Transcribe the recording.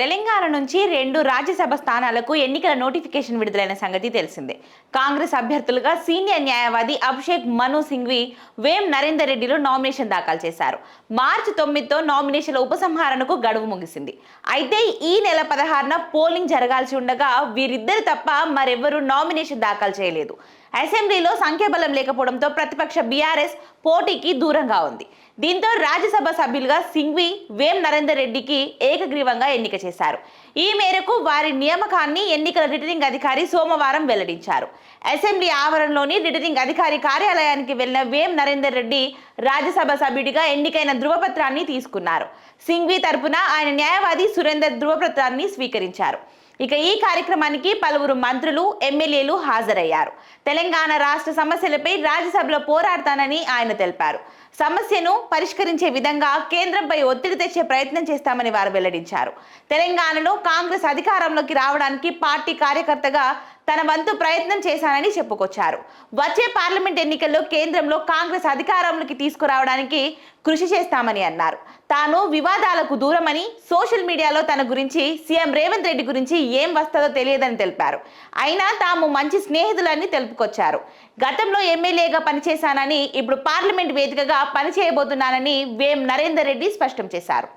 తెలంగాణ నుంచి 2 రాజ్యసభ స్థానాలకు ఎన్నికల నోటిఫికేషన్ విడుదలైన సంగతి తెలిసిందే. కాంగ్రెస్ అభ్యర్థులుగా సీనియర్ న్యాయవాది అభిషేక్ మను సింఘ్వి, వేం నరేందర్ రెడ్డిలు నామినేషన్ దాఖలు చేశారు. మార్చి 9తో నామినేషన్ల ఉపసంహరణకు గడువు ముగిసింది. అయితే ఈ నెల 16న పోలింగ్ జరగాల్సి ఉండగా వీరిద్దరు తప్ప మరెవరూ నామినేషన్ దాఖలు చేయలేదు. అసెంబ్లీలో సంఖ్యాబలం లేకపోవడంతో ప్రతిపక్ష బీఆర్ఎస్ పోటీకి దూరంగా ఉంది. దీంతో రాజ్యసభ సభ్యులుగా సింఘ్వి, వేం నరేందర్ రెడ్డికి ఏకగ్రీవంగా ఎన్నిక చేశారు. ఈ మేరకు వారి నియామకాన్ని ఎన్నికల రిటర్నింగ్ అధికారి సోమవారం వెల్లడించారు. అసెంబ్లీ ఆవరణలోని రిటర్నింగ్ అధికారి కార్యాలయానికి వెళ్లిన వేం నరేందర్ రెడ్డి రాజ్యసభ సభ్యుడిగా ఎన్నికైన ధృవపత్రాన్ని తీసుకున్నారు. సింఘ్వి తరపున ఆయన న్యాయవాది సురేందర్ ధృవపత్రాన్ని స్వీకరించారు. ఇక ఈ కార్యక్రమానికి పలువురు మంత్రులు, ఎమ్మెల్యేలు హాజరయ్యారు. తెలంగాణ రాష్ట్ర సమస్యలపై రాజ్యసభలో పోరాడతానని ఆయన తెలిపారు. సమస్యను పరిష్కరించే విధంగా కేంద్రంపై ఒత్తిడి తెచ్చే ప్రయత్నం చేస్తామని వారు వెల్లడించారు. తెలంగాణలో కాంగ్రెస్ అధికారంలోకి రావడానికి పార్టీ కార్యకర్తగా తన వంతు ప్రయత్నం చేశానని చెప్పుకొచ్చారు. వచ్చే పార్లమెంట్ ఎన్నికల్లో కేంద్రంలో కాంగ్రెస్ అధికారంలోకి తీసుకురావడానికి కృషి చేస్తామని అన్నారు. తాను వివాదాలకు దూరమని, సోషల్ మీడియాలో తన గురించి, సీఎం రేవంత్ రెడ్డి గురించి ఏం వస్తుందో తెలియదని తెలిపారు. అయినా తాము మంచి స్నేహితులని తెలుపుకొచ్చారు. గతంలో ఎమ్మెల్యేగా పనిచేశానని, ఇప్పుడు పార్లమెంట్ వేదికగా పనిచేయబోతున్నానని వేం నరేందర్ రెడ్డి స్పష్టం చేశారు.